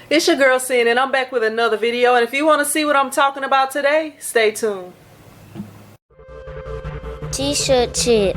It's your girl Sin, and I'm back with another video. And if you want to see what I'm talking about today, stay tuned. T-shirt chick.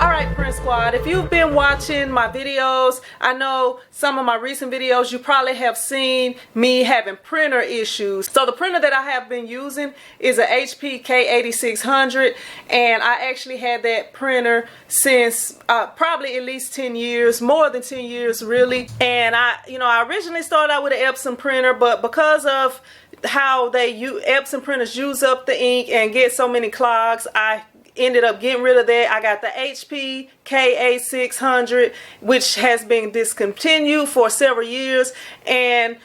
Alright, Print Squad, if you've been watching my videos, I know some of my recent videos you probably have seen me having printer issues. So the printer that I have been using is a HP K8600, and I actually had that printer since probably at least 10 years, more than 10 years really. And I originally started out with an Epson printer, but because of how Epson printers use up the ink and get so many clogs, I ended up getting rid of that. I got the HP KA600, which has been discontinued for several years, and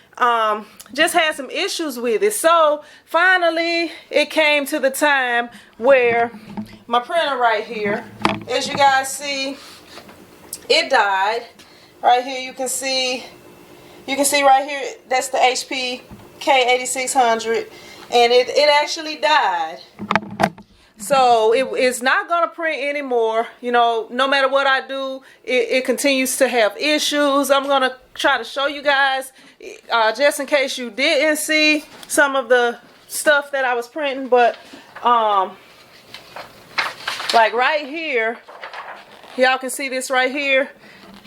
just had some issues with it. So finally it came to the time where my printer right here, as you guys see, it died. Right here you can see right here, that's the HP K8600, and it actually died. So it's not going to print anymore. No matter what I do, it continues to have issues. I'm going to try to show you guys, just in case you didn't see some of the stuff that I was printing. But like right here, y'all can see this right here.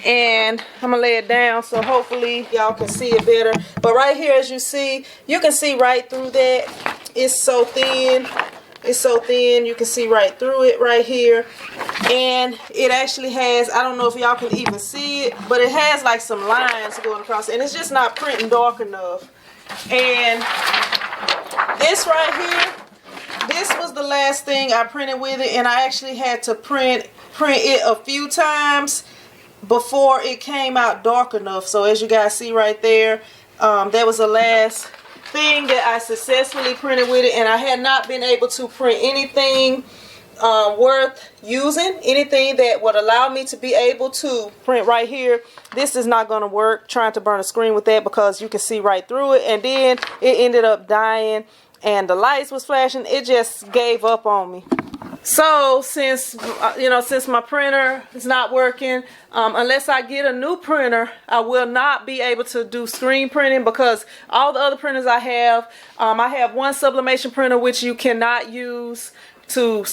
And I'm going to lay it down so hopefully y'all can see it better. But right here, as you see, you can see right through that. It's so thin. It's so thin, you can see right through it right here. And it actually has, I don't know if y'all can even see it, but it has like some lines going across it, and it's just not printing dark enough. And this right here, this was the last thing I printed with it, and I actually had to print it a few times before it came out dark enough. So as you guys see right there, that was the last thing that I successfully printed with it, and I had not been able to print anything worth using, anything that would allow me to be able to print right here. This is not going to work, trying to burn a screen with that, because you can see right through it. And then it ended up dying, and the lights was flashing. It just gave up on me. So since my printer is not working, unless I get a new printer, I will not be able to do screen printing, because all the other printers I have one sublimation printer which you cannot use to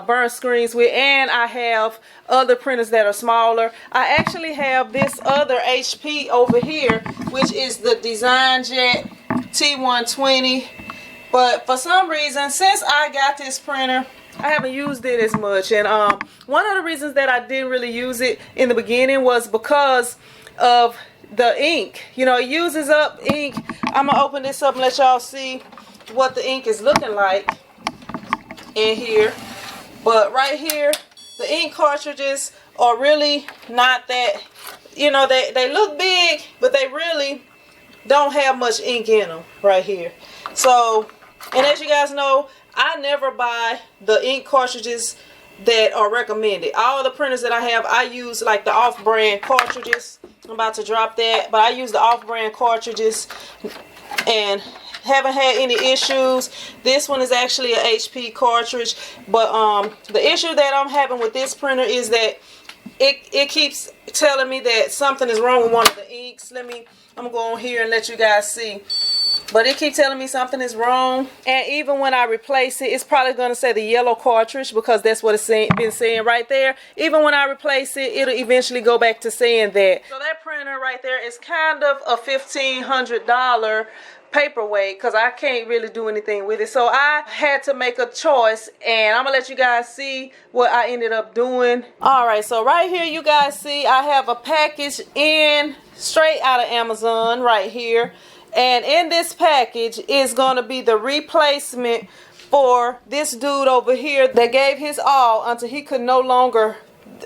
burn screens with, and I have other printers that are smaller. I actually have this other HP over here, which is the DesignJet T120, but for some reason, since I got this printer, I haven't used it as much. And one of the reasons that I didn't really use it in the beginning was because of the ink. It uses up ink. I'm going to open this up and let y'all see what the ink is looking like in here. But right here, the ink cartridges are really not that, they look big, but they really don't have much ink in them right here. So, and as you guys know, I never buy the ink cartridges that are recommended. All the printers that I have, I use like the off-brand cartridges. I'm about to drop that, but I use the off-brand cartridges and haven't had any issues. This one is actually an HP cartridge, but the issue that I'm having with this printer is that it keeps telling me that something is wrong with one of the inks. I'm gonna go on here and let you guys see. But it keeps telling me something is wrong. And even when I replace it, it's probably going to say the yellow cartridge, because that's what it's been saying right there. Even when I replace it, it'll eventually go back to saying that. So that printer right there is kind of a $1,500 paperweight, because I can't really do anything with it. So I had to make a choice, and I'm going to let you guys see what I ended up doing. Alright, so right here you guys see I have a package in straight out of Amazon right here. And in this package is going to be the replacement for this dude over here that gave his all until he could no longer,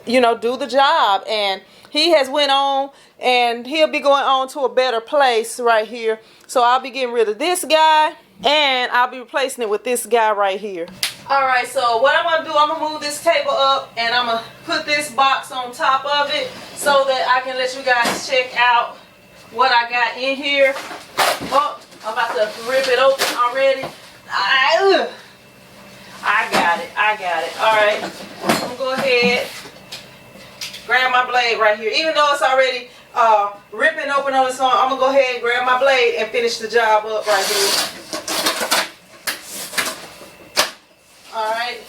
do the job. And he has went on, and he'll be going on to a better place right here. So I'll be getting rid of this guy, and I'll be replacing it with this guy right here. Alright, so what I'm going to do, I'm going to move this table up, and I'm going to put this box on top of it so that I can let you guys check out what I got in here. Oh, I'm about to rip it open already. I got it. Alright, I'm going to go ahead, grab my blade right here. Even though it's already ripping open on this one, I'm gonna go ahead and grab my blade and finish the job up right here. All right.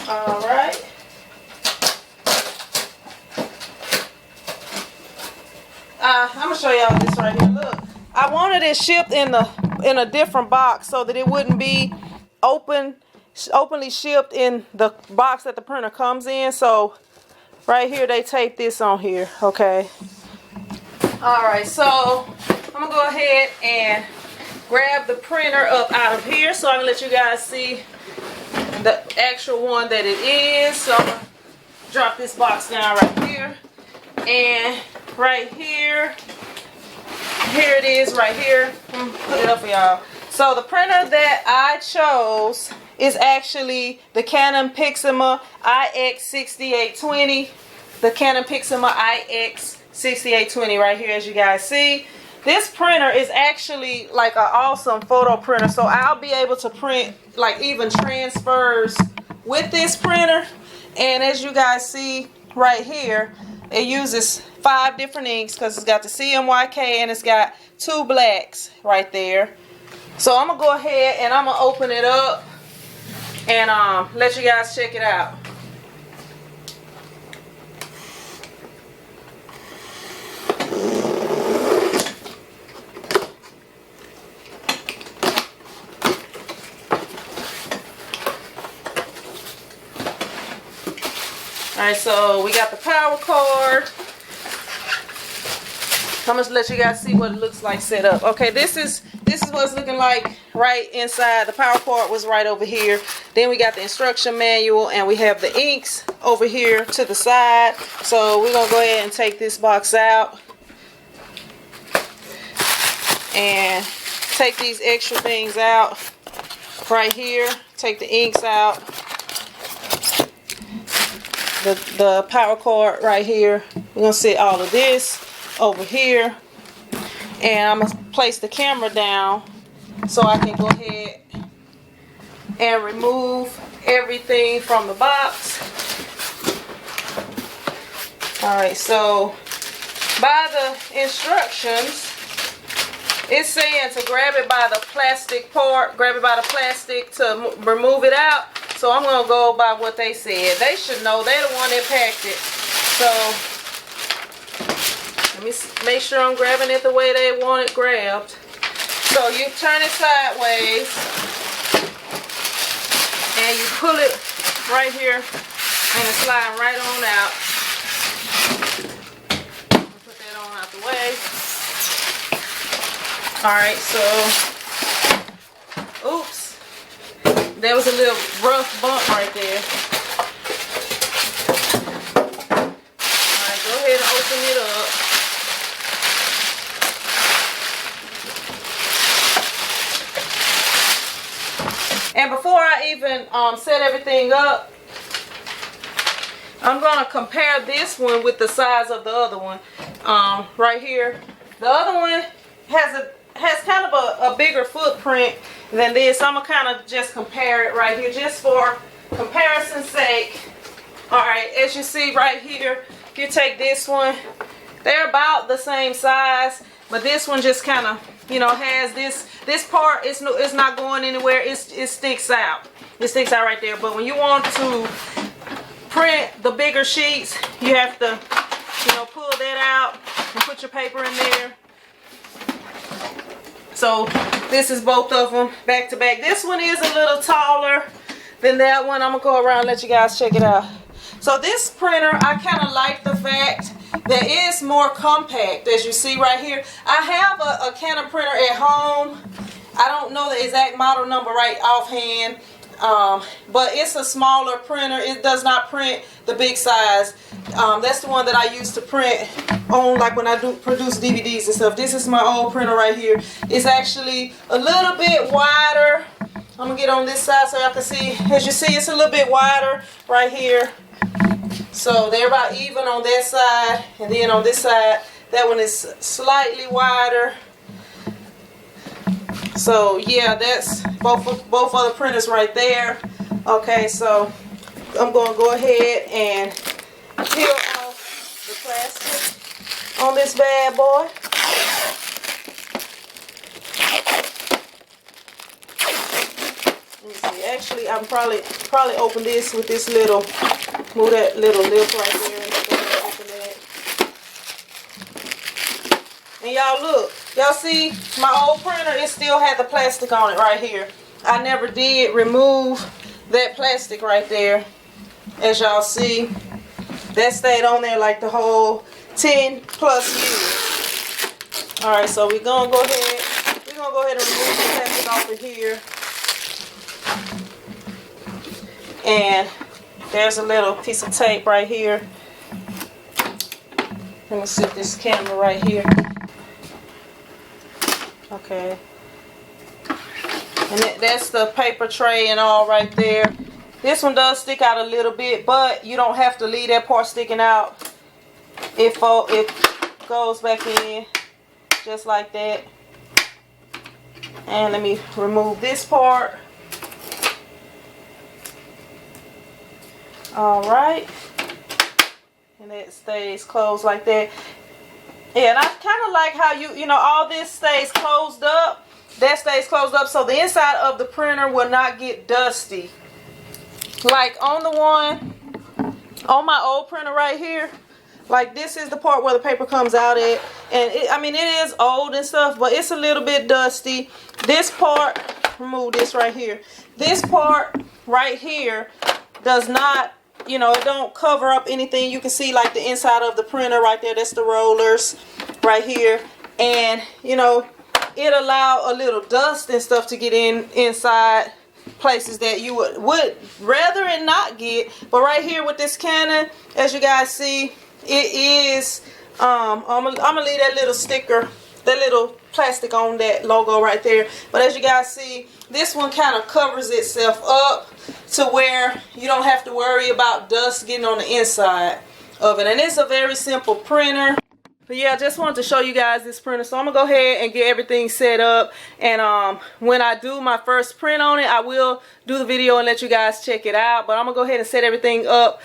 All right. I'm gonna show y'all this right here. Look, I wanted it shipped in a different box so that it wouldn't be openly shipped in the box that the printer comes in. So right here they tape this on here. Okay. All right. So I'm gonna go ahead and grab the printer up out of here so I can let you guys see the actual one that it is. So I'm gonna drop this box down right here, and right here it is right here. Put it up for y'all. So the printer that I chose is actually the Canon Pixma IX6820. The Canon Pixma IX6820 right here, as you guys see. This printer is actually like an awesome photo printer, so I'll be able to print like even transfers with this printer. And as you guys see right here, it uses 5 different inks because it's got the CMYK and it's got 2 blacks right there. So I'm gonna go ahead and I'm gonna open it up and let you guys check it out. Alright, so we got the power cord. I'm gonna let you guys see what it looks like set up. Okay, this is what it's looking like right inside. The power cord was right over here. Then we got the instruction manual and we have the inks over here to the side. So we're gonna go ahead and take this box out and take these extra things out right here. Take the inks out. The power cord right here. We're gonna set all of this over here, and I'm gonna place the camera down so I can go ahead and remove everything from the box. Alright, so by the instructions it's saying to grab it by the plastic part, grab it by the plastic to remove it out. So I'm going to go by what they said. They should know. They're the one that packed it. So let me make sure I'm grabbing it the way they want it grabbed. So you turn it sideways and you pull it right here and it's sliding right on out. Put that on out the way. Alright, so oops. There was a little rough bump right there. Alright, go ahead and open it up. And before I even set everything up, I'm going to compare this one with the size of the other one. Right here. The other one has kind of a bigger footprint than this. I'm gonna kind of just compare it right here just for comparison's sake. Alright, as you see right here, if you take this one, they're about the same size, but this one just kind of, you know, has this part, it's not going anywhere. It sticks out. It sticks out right there. But when you want to print the bigger sheets, you have to, you know, pull that out and put your paper in there. So this is both of them back to back. This one is a little taller than that one. I'm gonna go around and let you guys check it out. So this printer, I kind of like the fact that it's more compact, as you see right here. I have a Canon printer at home. I don't know the exact model number right offhand, but it's a smaller printer. It does not print the big size. That's the one that I use to print on, like when I do produce DVDs and stuff. This is my old printer right here. It's actually a little bit wider. I'm gonna get on this side so y'all can see. As you see, it's a little bit wider right here. So they're about even on that side, and then on this side, that one is slightly wider. So yeah, that's both of the printers right there. Okay, so I'm going to go ahead and peel off the plastic on this bad boy. Let me see. Actually, I'm probably open this with this little, move that little lip right there. Open that. And y'all look, y'all see my old printer, it still had the plastic on it right here. I never did remove that plastic right there. As y'all see, that stayed on there like the whole 10+ years. Alright, so we're gonna go ahead and remove the plastic off of here. And there's a little piece of tape right here. Let me set this camera right here. Okay. And that's the paper tray and all right there. This one does stick out a little bit, but you don't have to leave that part sticking out. It goes back in just like that. And let me remove this part. Alright. And it stays closed like that. Yeah, and I kind of like how you know, all this stays closed up. That stays closed up so the inside of the printer will not get dusty. Like on the one, on my old printer right here, like this is the part where the paper comes out at. And I mean, it is old and stuff, but it's a little bit dusty. This part, remove this right here. This part right here does not, you know, it don't cover up anything. You can see like the inside of the printer right there. That's the rollers right here. And, you know, it allow a little dust and stuff to get inside places that you would rather it not get. But right here with this Canon, as you guys see, it is I'm gonna leave that little sticker, that little plastic on that logo right there. But as you guys see, this one kind of covers itself up to where you don't have to worry about dust getting on the inside of it. And it's a very simple printer. But yeah, I just wanted to show you guys this printer. So I'm going to go ahead and get everything set up. And when I do my first print on it, I will do the video and let you guys check it out. But I'm going to go ahead and set everything up.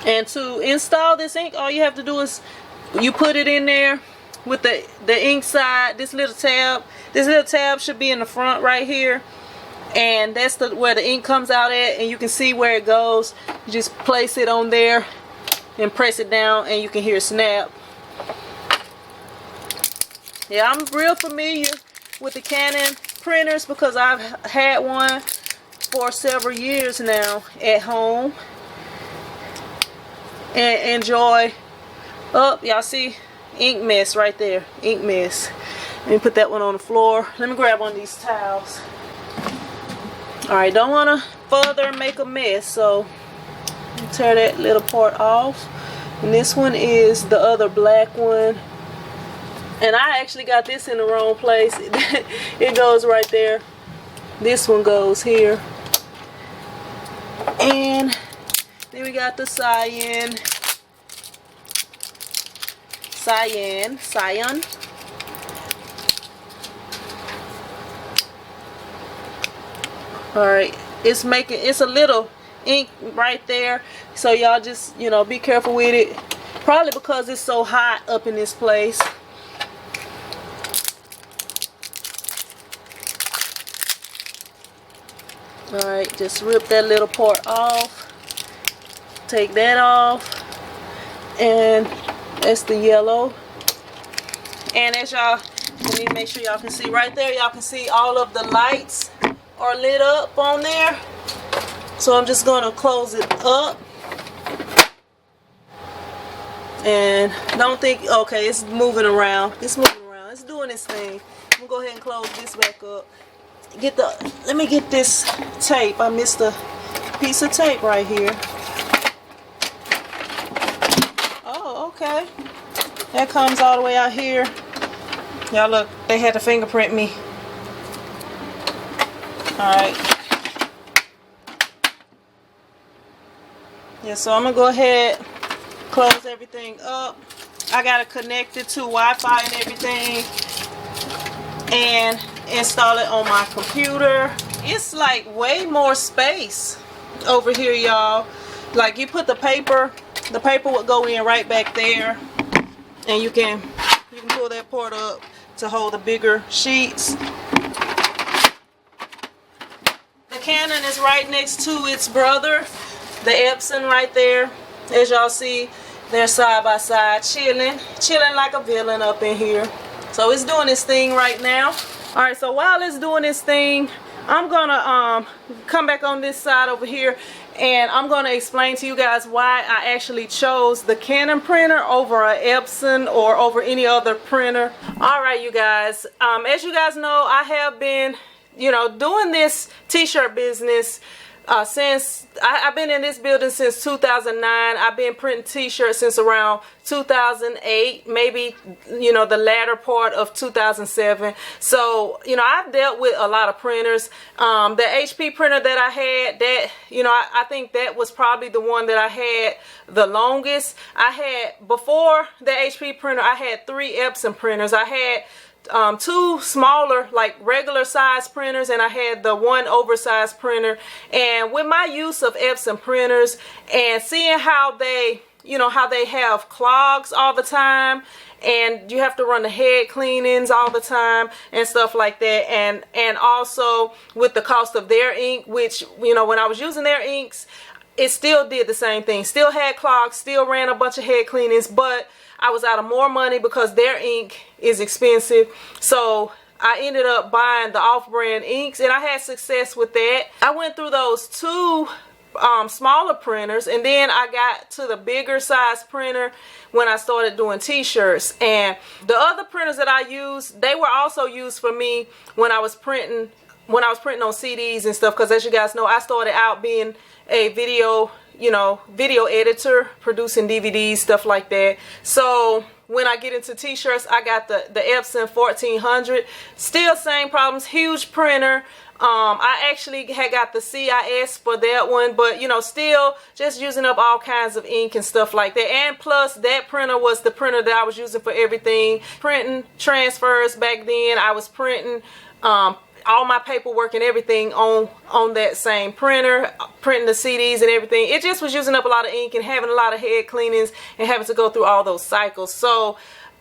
And to install this ink, all you have to do is you put it in there with the ink side, this little tab This little tab should be in the front right here, and that's where the ink comes out at, and you can see where it goes. You just place it on there and press it down, and you can hear it snap. Yeah, I'm real familiar with the Canon printers because I've had one for several years now at home and enjoy. Oh, y'all see ink mess right there, ink mess. Let me put that one on the floor. Let me grab one of these towels. Alright, don't want to further make a mess, so tear that little part off. And this one is the other black one. And I actually got this in the wrong place. It goes right there. This one goes here. And then we got the cyan. Alright, it's a little ink right there. So y'all just, you know, be careful with it. Probably because it's so hot up in this place. Alright, just rip that little part off. Take that off. And that's the yellow. And as y'all, let me make sure y'all can see right there, y'all can see all of the lights are lit up on there. So I'm just going to close it up. And don't think, okay, it's moving around. It's moving around. It's doing its thing. I'm going to go ahead and close this back up. Let me get this tape. I missed a piece of tape right here. Oh, okay. That comes all the way out here. Y'all look, they had to fingerprint me. Alright. Yeah, so I'm going to go ahead, close everything up. I got to connect it to Wi-Fi and everything. And install it on my computer. It's like way more space over here, y'all. Like you put the paper would go in right back there, and you can pull that part up to hold the bigger sheets. The Canon is right next to its brother, the Epson, right there. As y'all see, they're side by side, chilling like a villain up in here. So it's doing its thing right now. Alright, so while it's doing its thing, I'm gonna come back on this side over here, and I'm gonna explain to you guys why I actually chose the Canon printer over an Epson or over any other printer. Alright, you guys, as you guys know, I have been, you know, doing this t-shirt business since I've been in this building since 2009. I've been printing t-shirts since around 2008, maybe, you know, the latter part of 2007. So, you know, I've dealt with a lot of printers. The HP printer that I had, that, you know, I think that was probably the one that I had the longest. I had, before the HP printer, I had 3 Epson printers. I had 2 smaller, like regular size printers, and I had the 1 oversized printer. And with my use of Epson printers and seeing how they, you know, how they have clogs all the time, and you have to run the head cleanings all the time and stuff like that, and also with the cost of their ink, which, you know, when I was using their inks, it still did the same thing, still had clogs, still ran a bunch of head cleanings, but I was out of more money because their ink is expensive. So I ended up buying the off-brand inks, and I had success with that. I went through those 2 smaller printers, and then I got to the bigger size printer when I started doing t-shirts. And the other printers that I used, they were also used for me when I was printing on CDs and stuff, because as you guys know, I started out being a video editor, producing DVDs, stuff like that. So when I get into t-shirts, I got the Epson 1400. Still same problems, huge printer. I actually had got the CIS for that one, but, you know, still just using up all kinds of ink and stuff like that. And plus, that printer was the printer that I was using for everything. Printing transfers back then. I was printing all my paperwork and everything on that same printer, printing the CDs and everything. It just was using up a lot of ink and having a lot of head cleanings and having to go through all those cycles. So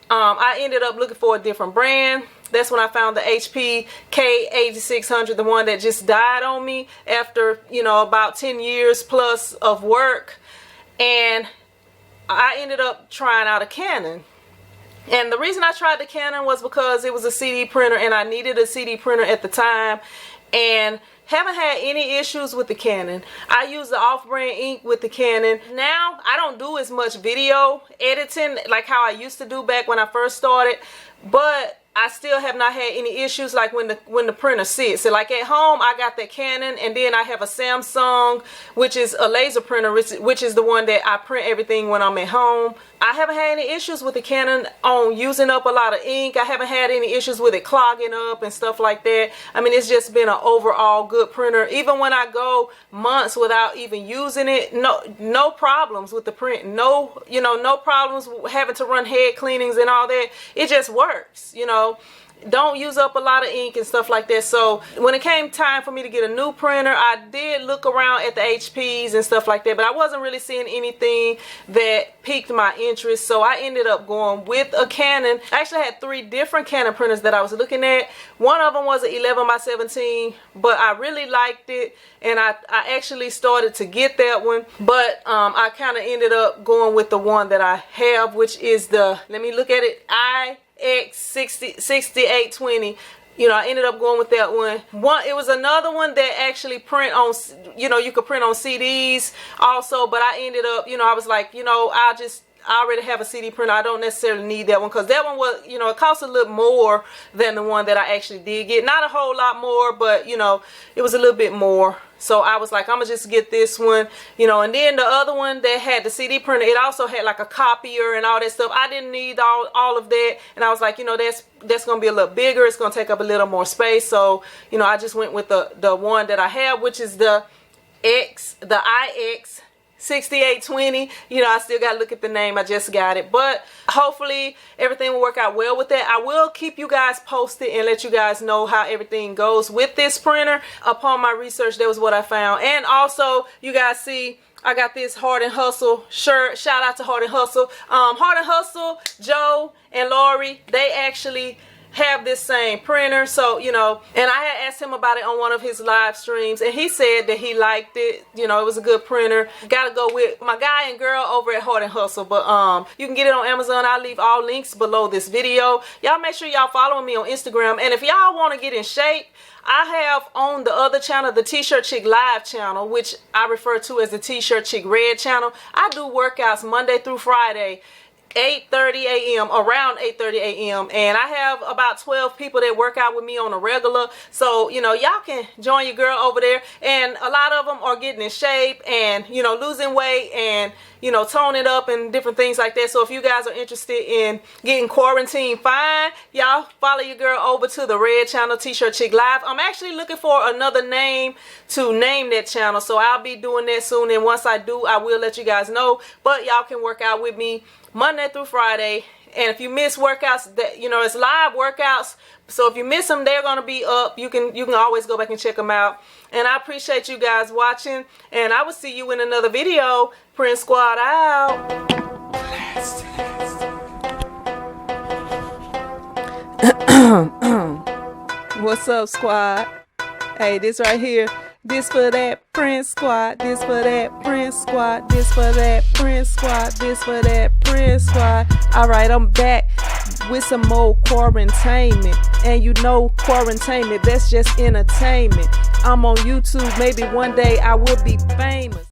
I ended up looking for a different brand. that's when I found the HP K8600, the one that just died on me after, you know, about 10 years plus of work. And I ended up trying out a Canon. And the reason I tried the Canon was because it was a CD printer and I needed a CD printer at the time, and haven't had any issues with the Canon. I use the off-brand ink with the Canon. Now I don't do as much video editing like how I used to do back when I first started, but I still have not had any issues like when the printer sits. So like at home, I got that Canon, and then I have a Samsung, which is a laser printer, which is the one that I print everything when I'm at home. I haven't had any issues with the Canon on using up a lot of ink. I haven't had any issues with it clogging up and stuff like that. I mean, it's just been an overall good printer. Even when I go months without even using it, no problems with the print. No, you know, no problems having to run head cleanings and all that. It just works, you know. Don't use up a lot of ink and stuff like that. So when it came time for me to get a new printer, I did look around at the HPs and stuff like that, but I wasn't really seeing anything that piqued my interest. So I ended up going with a Canon. I actually had 3 different Canon printers that I was looking at. One of them was an 11x17, but I really liked it, and I actually started to get that one, but I kind of ended up going with the one that I have, which is the, let me look at it, IX6820. You know, I ended up going with that one. It was another one that actually print on, you know, you could print on CDs also, but I ended up, you know, I was like, you know, I already have a CD printer. I don't necessarily need that one, because that one was, you know, it cost a little more than the one that I actually did get. Not a whole lot more, but, you know, it was a little bit more. So I was like, I'm gonna just get this one, you know. And then the other one that had the CD printer, it also had like a copier and all that stuff. I didn't need all of that, and I was like, you know, that's gonna be a little bigger. It's gonna take up a little more space. So, you know, I just went with the one that I have, which is the IX6820. You know, I still gotta look at the name. I just got it, but hopefully everything will work out well with that. I will keep you guys posted and let you guys know how everything goes with this printer. Upon my research, that was what I found. And also, you guys see, I got this Hard and Hustle shirt. Shout out to Hard and Hustle. Hard and Hustle, Joe and Lori, they actually have this same printer. So, you know, and I had asked him about it on one of his live streams, and he said that he liked it. You know, it was a good printer. Gotta go with my guy and girl over at Hard and Hustle. But you can get it on Amazon. I'll leave all links below this video. Y'all make sure y'all following me on Instagram. And if y'all want to get in shape, I have on the other channel, the T-Shirt Chick Live channel, which I refer to as the T-Shirt Chick Red channel. I do workouts Monday through Friday, 8:30 a.m. around 8:30 a.m. and I have about 12 people that work out with me on a regular. So, you know, y'all can join your girl over there, and a lot of them are getting in shape and, you know, losing weight and, you know, toning up and different things like that. So if you guys are interested in getting quarantine fine, y'all follow your girl over to the Red channel, T-Shirt Chick Live. I'm actually looking for another name to name that channel, so I'll be doing that soon, and once I do, I will let you guys know. But y'all can work out with me Monday through Friday. And if you miss workouts, that, you know, it's live workouts, so if you miss them, they're gonna be up. You can always go back and check them out. And I appreciate you guys watching, and I will see you in another video. Print Squad out. What's up, squad? Hey, this right here, this for that Print Squad, this for that Print Squad, this for that Print Squad, this for that Print Squad. Alright, I'm back with some more quarantainment. And you know, quarantainment, that's just entertainment. I'm on YouTube. Maybe one day I will be famous.